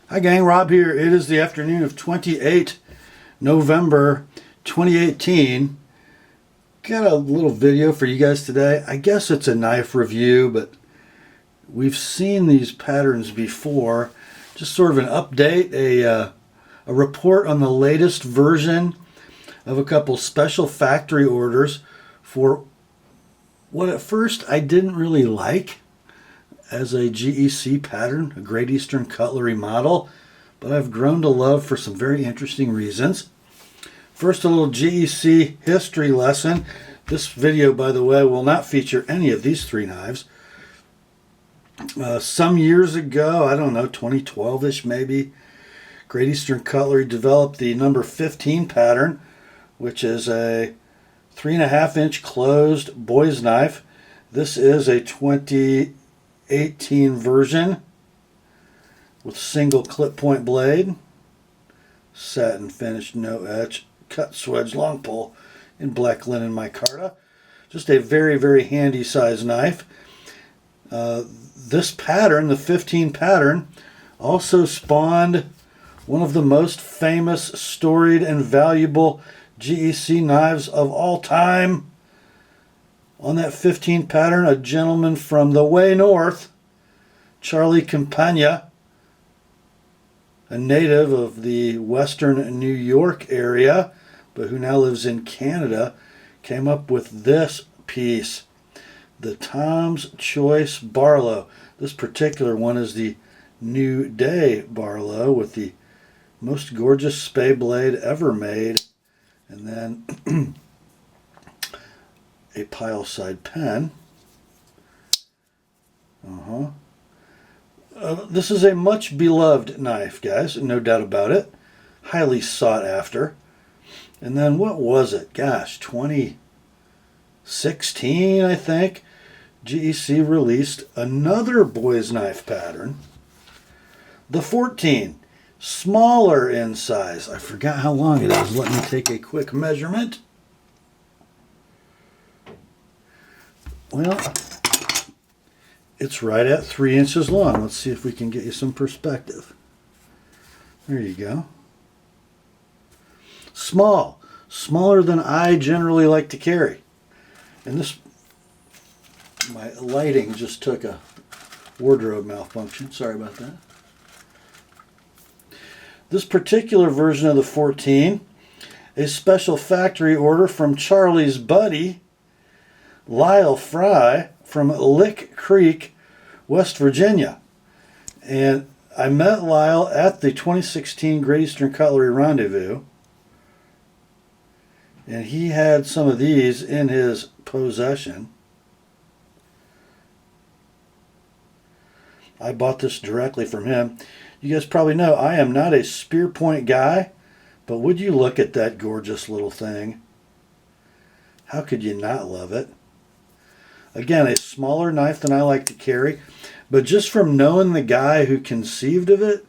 Hi gang, Rob here. It is the afternoon of 28 November 2018. Got a little video for you guys today. I guess it's a knife review, but we've seen these patterns before. Just sort of an update, a report on the latest version of a couple special factory orders for what at first I didn't really like as a GEC pattern, a Great Eastern Cutlery model, but I've grown to love for some very interesting reasons. First, a little GEC history lesson. This video, by the way, will not feature any of these three knives. Some years ago, I don't know, 2012-ish maybe, Great Eastern Cutlery developed the number 15 pattern, which is a 3.5-inch closed boy's knife. This is a 2018 version with single clip point blade, satin finish, no etch, cut swedge long pull in black linen micarta. Just a very, very handy size knife. This pattern, the 15 pattern, also spawned one of the most famous, storied, and valuable GEC knives of all time. On that 15 pattern, a gentleman from the way north, Charlie Campagna, a native of the western New York area, but who now lives in Canada, came up with this piece, the Tom's Choice Barlow. This particular one is the New Day Barlow with the most gorgeous spay blade ever made, and then a pile side pen. This is a much beloved knife, guys, no doubt about it. Highly sought after. And then what was it? Gosh, 2016, I think, GEC released another boy's knife pattern. The 14, smaller in size. I forgot how long it is. Let me take a quick measurement. Well, it's right at 3 inches long. Let's see if we can get you some perspective. There you go. Small. Smaller than I generally like to carry. And this, my lighting just took a wardrobe malfunction. Sorry about that. This particular version of the 14, a special factory order from Charlie's buddy, Lyle from Lick Creek, West Virginia. And I met Lyle at the 2016 Great Eastern Cutlery Rendezvous, and he had some of these in his possession. I bought this directly from him. You guys probably know I am not a spear point guy, but would you look at that gorgeous little thing? How could you not love it? Again, a smaller knife than I like to carry, but just from knowing the guy who conceived of it,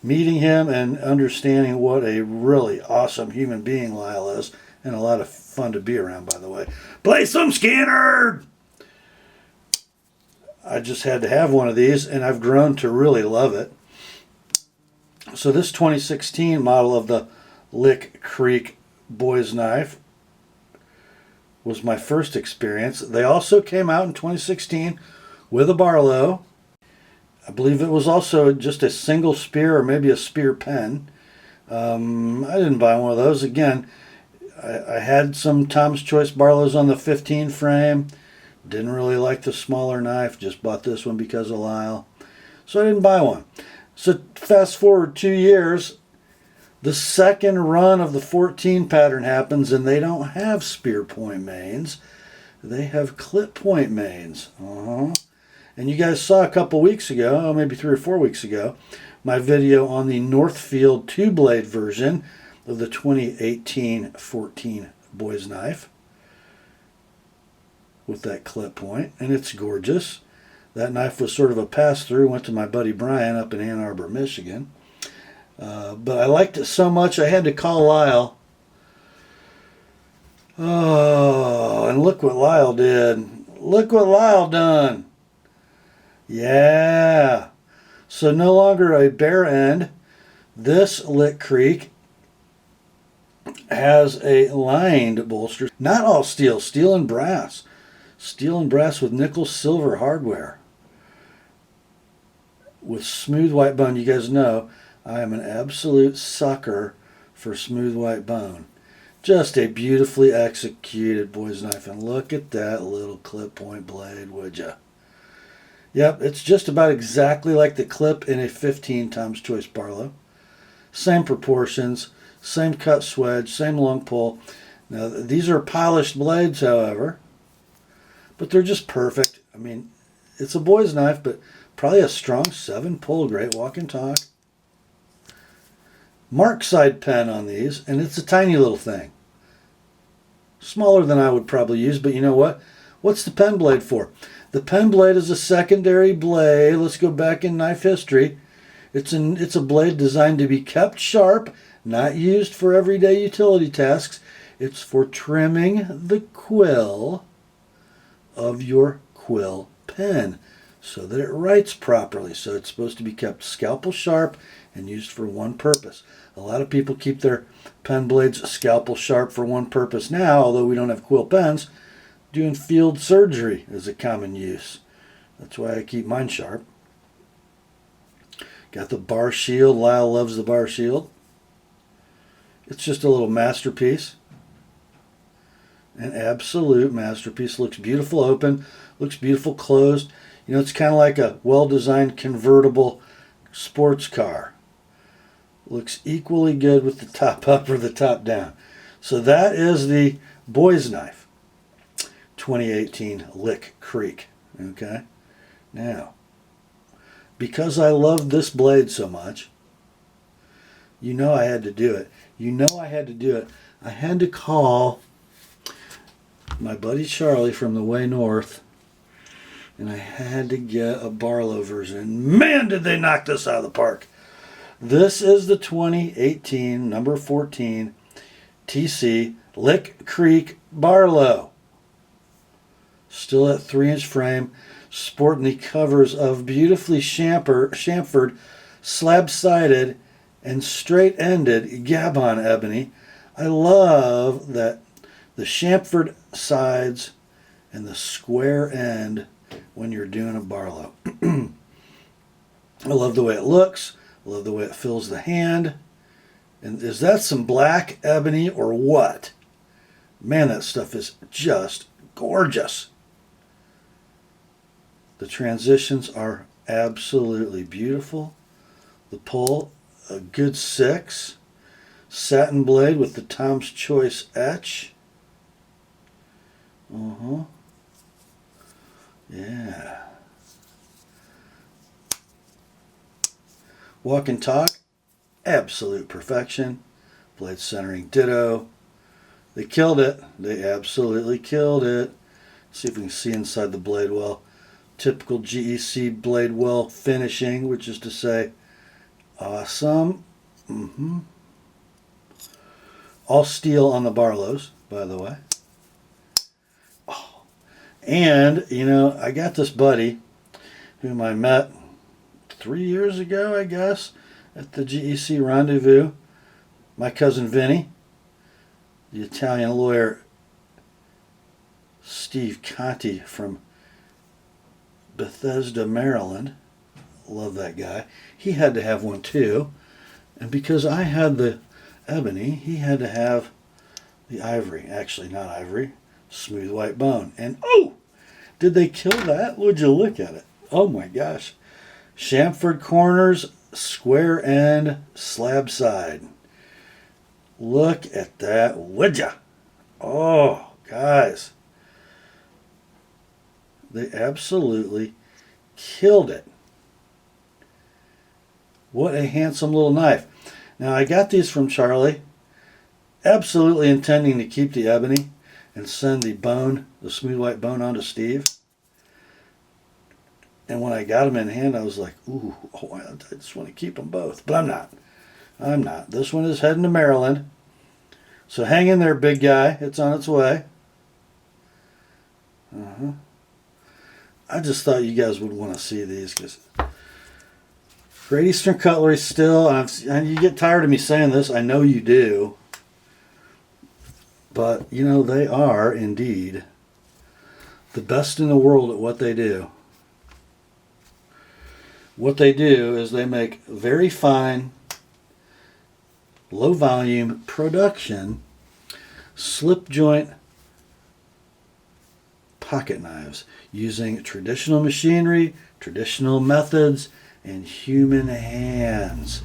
meeting him and understanding what a really awesome human being Lyle is, and a lot of fun to be around, by the way. Play some Skinner! I just had to have one of these, and I've grown to really love it. So this 2016 model of the Lick Creek boy's knife was my first experience. They also came out in 2016 with a Barlow. I believe it was also just a single spear or maybe a spear pen. I didn't buy one of those. Again, I had some Tom's Choice Barlows on the 15 frame. Didn't really like the smaller knife. Just bought this one because of Lyle. So I didn't buy one. So fast forward 2 years, the second run of the 14 pattern happens, and they don't have spear point mains. They have clip point mains. And you guys saw a couple weeks ago, maybe 3 or 4 weeks ago, my video on the Northfield two-blade version of the 2018 14 boy's knife with that clip point, and it's gorgeous. That knife was sort of a pass-through, went to my buddy Brian up in Ann Arbor, Michigan. But I liked it so much I had to call Lyle. Oh, and look what Lyle did. Look what Lyle done. Yeah. So no longer a bare end, This Lick Creek has a lined bolster. Not all steel, steel and brass. Steel and brass with nickel silver hardware. With smooth white bone. You guys know I am an absolute sucker for smooth white bone. Just a beautifully executed boy's knife. And look at that little clip point blade, would ya? Yep, it's just about exactly like the clip in a 15 times choice Barlow. Same proportions, same cut swedge, same long pull. Now, these are polished blades, however, but they're just perfect. I mean, it's a boy's knife, but probably a strong 7 pull, great walk and talk. Mark side pen on these, and it's a tiny little thing. Smaller than I would probably use, but you know what? What's the pen blade for? The pen blade is a secondary blade. Let's go back in knife history. It's a blade designed to be kept sharp, not used for everyday utility tasks. It's for trimming the quill of your quill pen so that it writes properly. So it's supposed to be kept scalpel sharp and used for one purpose. A lot of people keep their pen blades scalpel sharp for one purpose now, although we don't have quill pens. Doing field surgery is a common use. That's why I keep mine sharp. Got the bar shield. Lyle loves the bar shield. It's just a little masterpiece. An absolute masterpiece. Looks beautiful open. Looks beautiful closed. You know, it's kind of like a well-designed convertible sports car. Looks equally good with the top up or the top down. So that is the boy's knife. 2018 Lick Creek. Okay? Now, because I love this blade so much, you know I had to do it. I had to call my buddy Charlie from the way north, and I had to get a Barlow version. Man, did they knock this out of the park. This is the 2018 number 14 TC Lick Creek Barlow. Still at 3-inch frame, sporting the covers of beautifully chamfered, slab-sided, and straight-ended Gabon ebony. I love that the chamfered sides and the square end when you're doing a Barlow. I love the way it looks. I love the way it fills the hand. And is that some black ebony or what? Man, that stuff is just gorgeous. The transitions are absolutely beautiful. The pull, a good 6. Satin blade with the Tom's Choice etch. Yeah. Walk and talk, absolute perfection. Blade centering ditto. They killed it. They absolutely killed it. See if we can see inside the blade well. Typical GEC blade well finishing, which is to say, awesome. All steel on the Barlows, by the way. Oh. And, you know, I got this buddy whom I met 3 years ago, I guess, at the GEC rendezvous. My cousin Vinny, the Italian lawyer Steve Conti from Bethesda, Maryland. Love that guy. He had to have one too. And because I had the ebony, he had to have the ivory. Actually, not ivory. Smooth white bone. And oh, did they kill that? Would you look at it? Oh my gosh. Chamfered corners, square end, slab side. Look at that, would ya? Oh, guys. They absolutely killed it. What a handsome little knife. Now, I got these from Charlie, absolutely intending to keep the ebony and send the bone, the smooth white bone, on to Steve. And when I got them in hand, I was like, ooh, oh, I just want to keep them both. But I'm not. This one is heading to Maryland. So hang in there, big guy. It's on its way. I just thought you guys would want to see these because Great Eastern Cutlery still, and you get tired of me saying this, I know you do. But, you know, they are indeed the best in the world at what they do. What they do is they make very fine, low volume production slip joint pocket knives using traditional machinery, traditional methods, and human hands.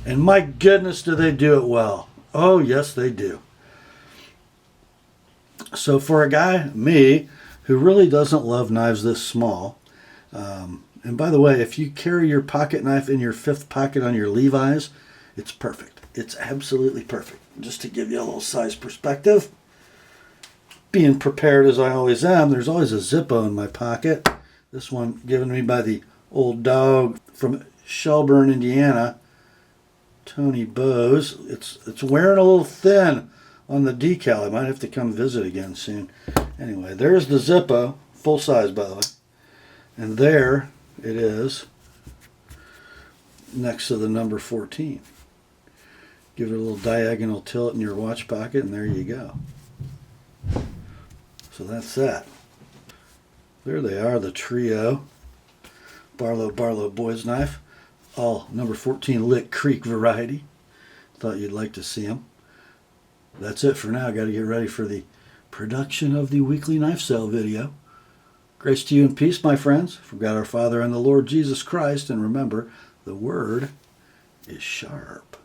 And my goodness, do they do it well. Oh, yes, they do. So for a guy, me, who really doesn't love knives this small, and by the way, if you carry your pocket knife in your fifth pocket on your Levi's, it's perfect. It's absolutely perfect. Just to give you a little size perspective, being prepared as I always am, there's always a Zippo in my pocket. This one given me by the old dog from Shelburne, Indiana, Tony Bose. It's wearing a little thin on the decal. I might have to come visit again soon. Anyway, there's the Zippo, full size by the way. And there it is next to the number 14. Give it a little diagonal tilt in your watch pocket and there you go. So that's that. There they are, the trio. Barlow boys knife. All number 14 Lick Creek variety. Thought you'd like to see them. That's it for now. Got to get ready for the production of the weekly knife sale video. Grace to you and peace, my friends, from God our Father and the Lord Jesus Christ. And remember, the word is sharp.